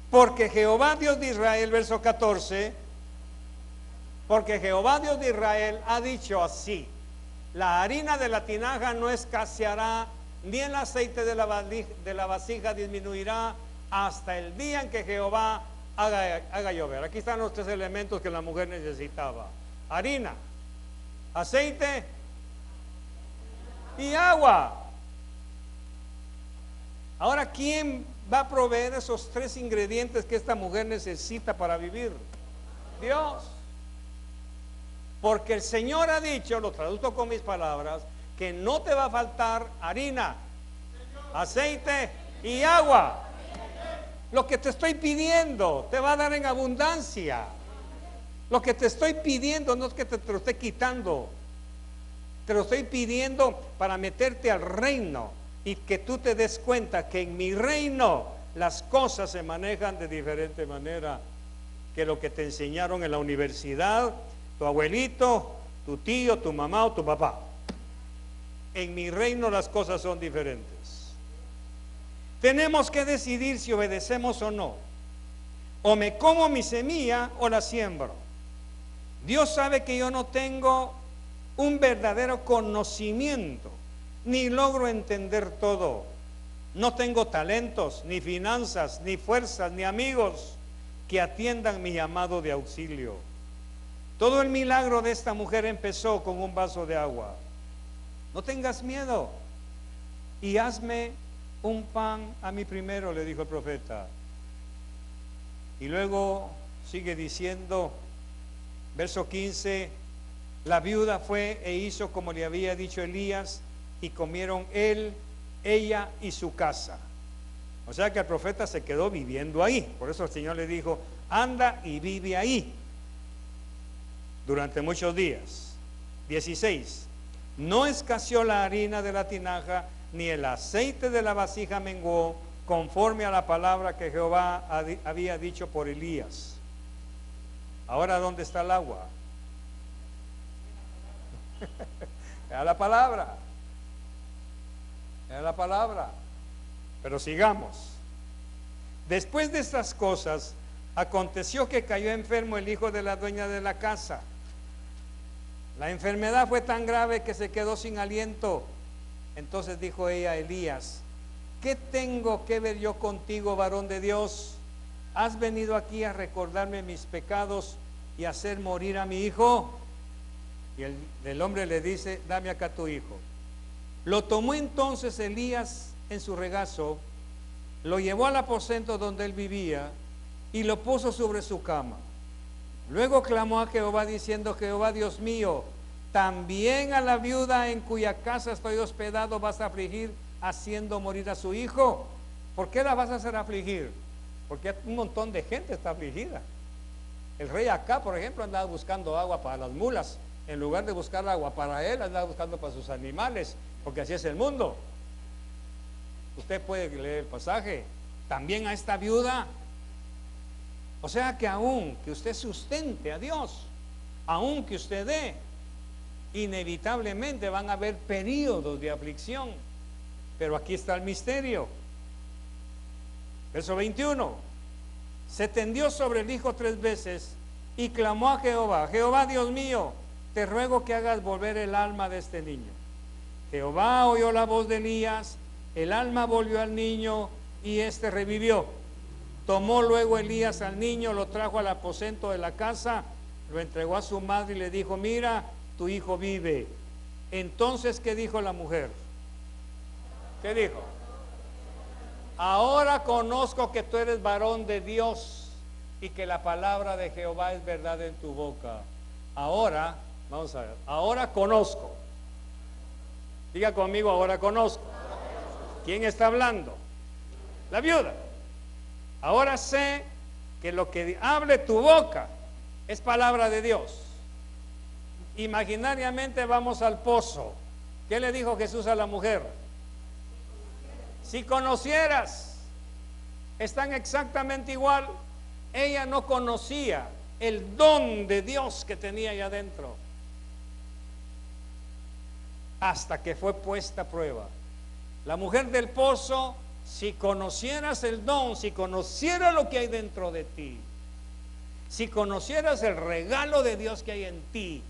Porque Jehová Dios de Israel, verso 14, porque Jehová Dios de Israel ha dicho así: la harina de la tinaja no escaseará, ni el aceite de la vasija disminuirá, hasta el día en que Jehová haga llover. Aquí están los tres elementos que la mujer necesitaba: harina, aceite y agua. Ahora, ¿quién va a proveer esos tres ingredientes que esta mujer necesita para vivir? Dios. Porque el Señor ha dicho, lo traduzco con mis palabras, que no te va a faltar harina, aceite y agua. Lo que te estoy pidiendo te va a dar en abundancia. Lo que te estoy pidiendo no es que te lo esté quitando. Te lo estoy pidiendo para meterte al reino y que tú te des cuenta que en mi reino las cosas se manejan de diferente manera que lo que te enseñaron en la universidad, tu abuelito, tu tío, tu mamá o tu papá. En mi reino las cosas son diferentes. Tenemos que decidir si obedecemos o no. O me como mi semilla o la siembro. Dios sabe que yo no tengo un verdadero conocimiento, ni logro entender todo. No tengo talentos, ni finanzas, ni fuerzas, ni amigos que atiendan mi llamado de auxilio. Todo el milagro de esta mujer empezó con un vaso de agua. No tengas miedo y hazme un pan a mí primero, le dijo el profeta. Y luego sigue diciendo, verso 15, la viuda fue e hizo como le había dicho Elías, y comieron él, ella y su casa. O sea que el profeta se quedó viviendo ahí. Por eso el Señor le dijo, anda y vive ahí durante muchos días. 16, no escaseó la harina de la tinaja, ni el aceite de la vasija menguó, conforme a la palabra que Jehová había dicho por Elías. Ahora, ¿dónde está el agua? Era la palabra. Era la palabra. Pero sigamos. Después de estas cosas, aconteció que cayó enfermo el hijo de la dueña de la casa. La enfermedad fue tan grave que se quedó sin aliento. Entonces dijo ella a Elías, ¿qué tengo que ver yo contigo, varón de Dios? ¿Has venido aquí a recordarme mis pecados y hacer morir a mi hijo? Y el hombre le dice, dame acá tu hijo. Lo tomó entonces Elías en su regazo, lo llevó al aposento donde él vivía y lo puso sobre su cama. Luego clamó a Jehová diciendo, Jehová Dios mío, también a la viuda en cuya casa estoy hospedado vas a afligir haciendo morir a su hijo. ¿Por qué la vas a hacer afligir? Porque un montón de gente está afligida. El rey acá, por ejemplo, andaba buscando agua para las mulas. En lugar de buscar agua para él, andaba buscando para sus animales, porque así es el mundo. Usted puede leer el pasaje. También a esta viuda. O sea que aún que usted sustente a Dios, aún que usted dé, inevitablemente van a haber periodos de aflicción. Pero aquí está el misterio. Verso 21. Se tendió sobre el hijo 3 veces y clamó a Jehová, Jehová Dios mío, te ruego que hagas volver el alma de este niño. Jehová oyó la voz de Elías, el alma volvió al niño y éste revivió. Tomó luego Elías al niño, lo trajo al aposento de la casa, lo entregó a su madre y le dijo, mira, tu hijo vive. Entonces, ¿qué dijo la mujer? ¿Qué dijo? Ahora conozco que tú eres varón de Dios y que la palabra de Jehová es verdad en tu boca. Ahora, vamos a ver, ahora conozco. Diga conmigo, ahora conozco. ¿Quién está hablando? La viuda. Ahora sé que lo que hable tu boca es palabra de Dios. Imaginariamente vamos al pozo. ¿Qué le dijo Jesús a la mujer? Si conocieras, están exactamente igual. Ella no conocía el don de Dios que tenía allá adentro, hasta que fue puesta a prueba. La mujer del pozo, si conocieras el don, si conocieras lo que hay dentro de ti, si conocieras el regalo de Dios que hay en ti,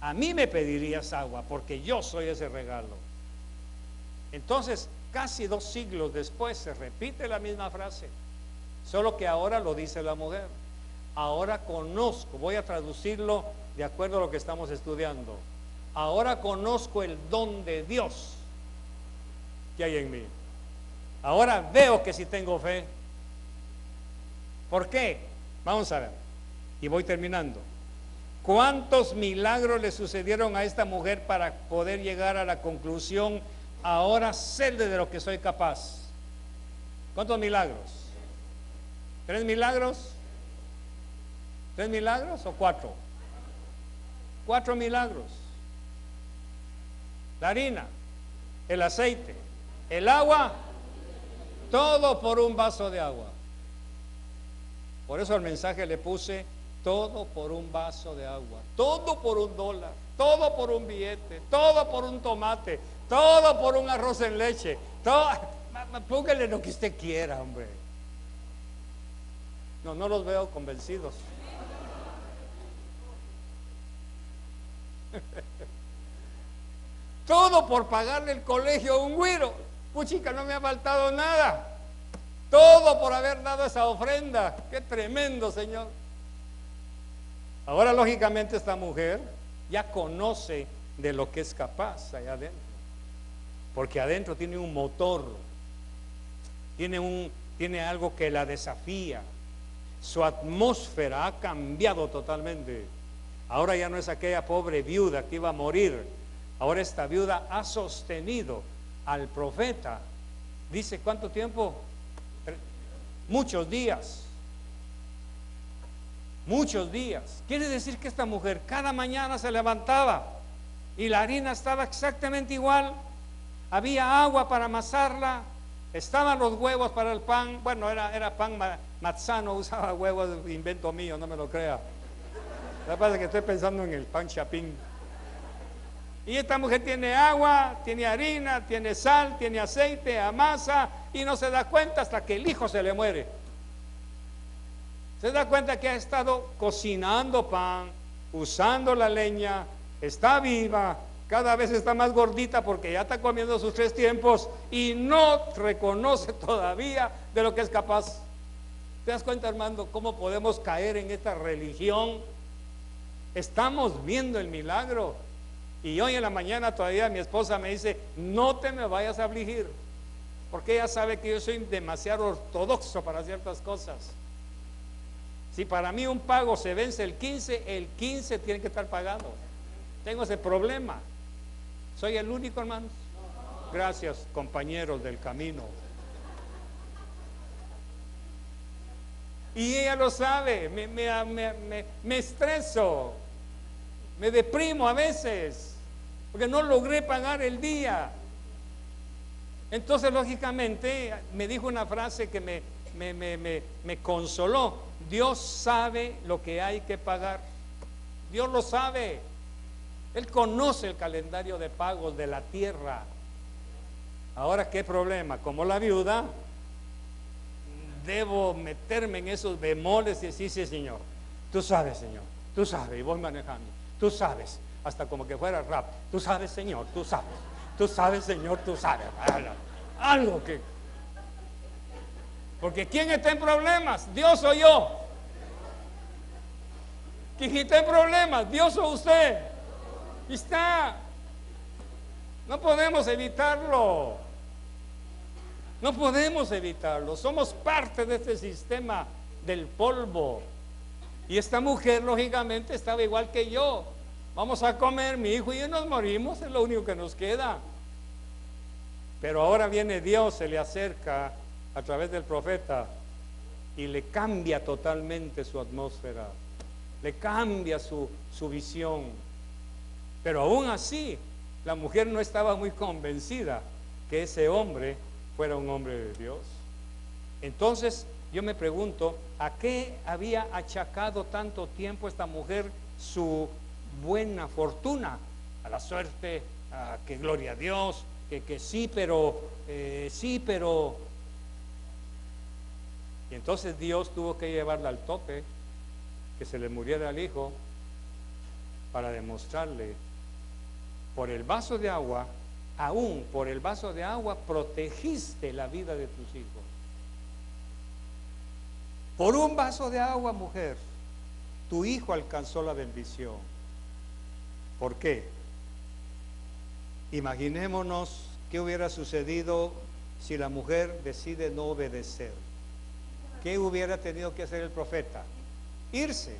a mí me pedirías agua, porque yo soy ese regalo. Entonces, casi 2 siglos después se repite la misma frase, solo que ahora lo dice la mujer. Ahora conozco, voy a traducirlo de acuerdo a lo que estamos estudiando. Ahora conozco el don de Dios que hay en mí. Ahora veo que sí tengo fe. ¿Por qué? Vamos a ver. Y voy terminando. ¿Cuántos milagros le sucedieron a esta mujer para poder llegar a la conclusión? Ahora sé de lo que soy capaz. ¿Cuántos milagros? 3 milagros. ¿3 milagros o 4? 4 milagros. La harina, el aceite, el agua, todo por un vaso de agua. Por eso el mensaje le puse todo por un vaso de agua, todo por $1, todo por un billete, todo por un tomate, todo por un arroz en leche, todo. Póngale lo que usted quiera, hombre. No los veo convencidos. Todo por pagarle el colegio a un güiro. Puchica, no me ha faltado nada. Todo por haber dado esa ofrenda. Qué tremendo, Señor. Ahora, lógicamente, esta mujer ya conoce de lo que es capaz allá adentro. Porque adentro tiene un motor. Tiene algo que la desafía. Su atmósfera ha cambiado totalmente. Ahora ya no es aquella pobre viuda que iba a morir. Ahora esta viuda ha sostenido al profeta. Dice, ¿cuánto tiempo? Muchos días. Muchos días. Quiere decir que esta mujer cada mañana se levantaba y la harina estaba exactamente igual. Había agua para amasarla. Estaban los huevos para el pan. Bueno, era pan matzano, usaba huevos, invento mío, no me lo crea. Lo que pasa es que estoy pensando en el pan chapín. Y esta mujer tiene agua, tiene harina, tiene sal, tiene aceite, amasa y no se da cuenta hasta que el hijo se le muere. Se da cuenta que ha estado cocinando pan, usando la leña, está viva, cada vez está más gordita porque ya está comiendo sus 3 tiempos y no reconoce todavía de lo que es capaz. ¿Te das cuenta, hermano, cómo podemos caer en esta religión? Estamos viendo el milagro. Y hoy en la mañana todavía mi esposa me dice, no te me vayas a afligir, porque ella sabe que yo soy demasiado ortodoxo para ciertas cosas. Si para mí un pago se vence el 15 tiene que estar pagado. Tengo ese problema. ¿Soy el único, hermanos? Gracias, compañeros del camino. Y ella lo sabe, me estreso, me deprimo a veces, porque no logré pagar el día. Entonces, lógicamente, me dijo una frase que me consoló. Dios sabe lo que hay que pagar. Dios lo sabe. Él conoce el calendario de pagos de la tierra. Ahora, ¿qué problema? Como la viuda, debo meterme en esos bemoles y decir, sí, Señor, tú sabes, Señor, tú sabes, y voy manejando, tú sabes, hasta como que fuera rap, tú sabes, Señor, tú sabes, Señor, tú sabes, algo que, porque ¿quién está en problemas? ¿Dios o yo? ¿Quién está en problemas? ¿Dios o usted? Y está, no podemos evitarlo. No podemos evitarlo, somos parte de este sistema del polvo. Y esta mujer, lógicamente, estaba igual que yo. Vamos a comer, mi hijo y yo nos morimos, es lo único que nos queda. Pero ahora viene Dios, se le acerca a través del profeta y le cambia totalmente su atmósfera, le cambia su visión. Pero aún así, la mujer no estaba muy convencida que ese hombre fuera un hombre de Dios. Entonces yo me pregunto, ¿a qué había achacado tanto tiempo esta mujer su buena fortuna? A la suerte, a que gloria a Dios, que sí, pero y entonces Dios tuvo que llevarla al tope, que se le muriera el hijo, para demostrarle, por el vaso de agua, aún por el vaso de agua protegiste la vida de tus hijos. Por un vaso de agua, mujer, tu hijo alcanzó la bendición. ¿Por qué? Imaginémonos qué hubiera sucedido si la mujer decide no obedecer. ¿Qué hubiera tenido que hacer el profeta? Irse.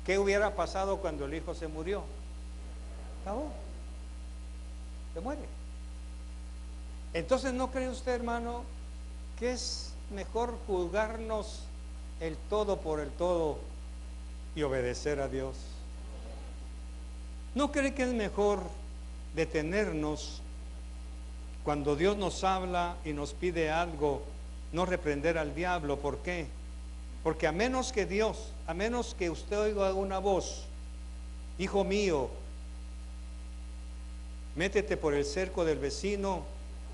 ¿Qué hubiera pasado cuando el hijo se murió? Acabó. Se muere. Entonces, ¿no cree usted, hermano, que es mejor juzgarnos el todo por el todo y obedecer a Dios. ¿No cree que es mejor detenernos cuando Dios nos habla y nos pide algo, no reprender al diablo? ¿Por qué? Porque a menos que usted oiga una voz, hijo mío, métete por el cerco del vecino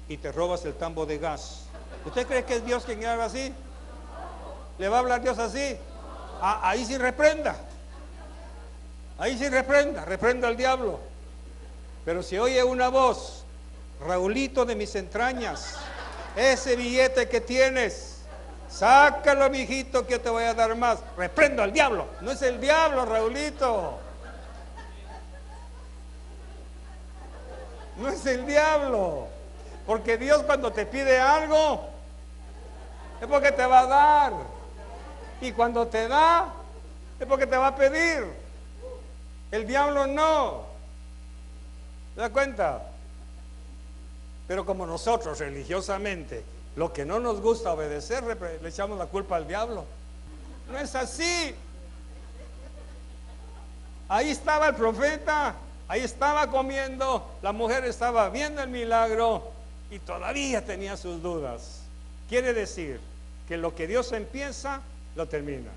y te robas el tambo de gas. ¿Usted cree que es Dios quien habla así? ¿Le va a hablar Dios así? Ahí sí reprenda. Ahí sí reprenda al diablo. Pero si oye una voz, Raulito de mis entrañas, ese billete que tienes, sácalo, mijito, que yo te voy a dar más. Reprendo al diablo. No es el diablo, Raulito. No es el diablo. Porque Dios, cuando te pide algo, es porque te va a dar. Y cuando te da, es porque te va a pedir. El diablo no. ¿Se da cuenta? Pero como nosotros religiosamente, lo que no nos gusta obedecer, le echamos la culpa al diablo. No es así. Ahí estaba el profeta, ahí estaba comiendo, la mujer estaba viendo el milagro y todavía tenía sus dudas. Quiere decir que lo que Dios empieza, lo termina.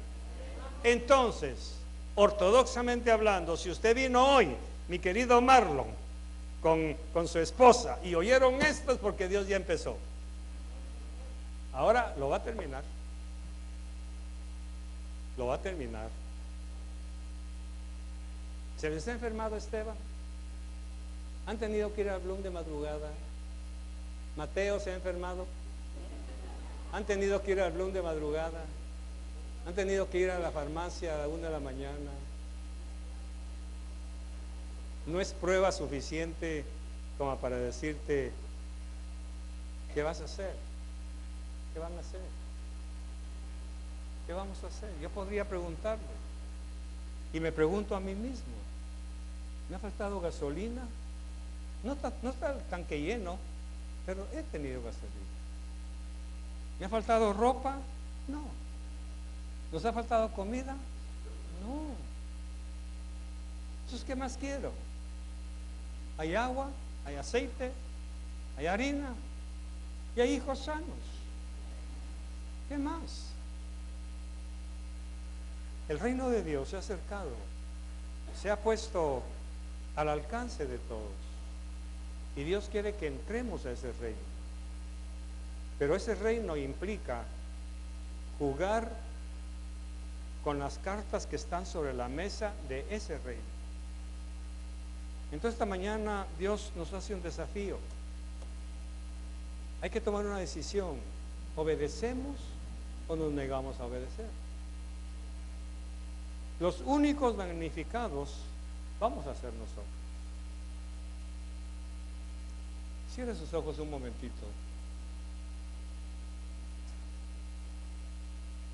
Entonces, ortodoxamente hablando, si usted vino hoy, mi querido Marlon, con su esposa, y oyeron esto, es porque Dios ya empezó. Ahora lo va a terminar. Lo va a terminar. ¿Se les ha enfermado Esteban? ¿Han tenido que ir al Bloom de madrugada? ¿Mateo se ha enfermado? ¿Han tenido que ir al Bloom de madrugada? ¿Han tenido que ir a la farmacia a la 1 de la mañana? No es prueba suficiente como para decirte ¿qué vas a hacer? ¿Qué van a hacer? ¿Qué vamos a hacer? Yo podría preguntarle y me pregunto a mí mismo, ¿me ha faltado gasolina? No está el tanque lleno, pero he tenido gasolina. ¿Me ha faltado ropa? No. ¿Nos ha faltado comida? No. Entonces, ¿qué más quiero? Hay agua, hay aceite, hay harina y hay hijos sanos. ¿Qué más? El reino de Dios se ha acercado, se ha puesto al alcance de todos y Dios quiere que entremos a ese reino. Pero ese reino implica jugar con las cartas que están sobre la mesa de ese reino. Entonces esta mañana Dios nos hace un desafío. Hay que tomar una decisión. ¿Obedecemos o nos negamos a obedecer? Los únicos damnificados vamos a ser nosotros. Cierre sus ojos un momentito.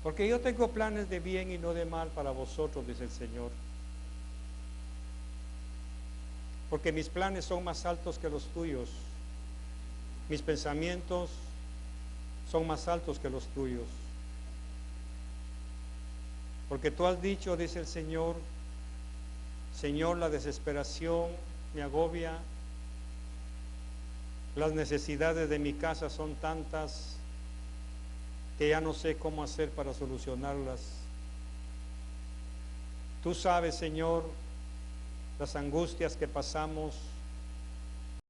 Porque yo tengo planes de bien y no de mal para vosotros, dice el Señor. Porque mis planes son más altos que los tuyos. Mis pensamientos son más altos que los tuyos. Porque tú has dicho, dice el Señor, Señor, la desesperación me agobia, las necesidades de mi casa son tantas que ya no sé cómo hacer para solucionarlas. Tú sabes, Señor, las angustias que pasamos,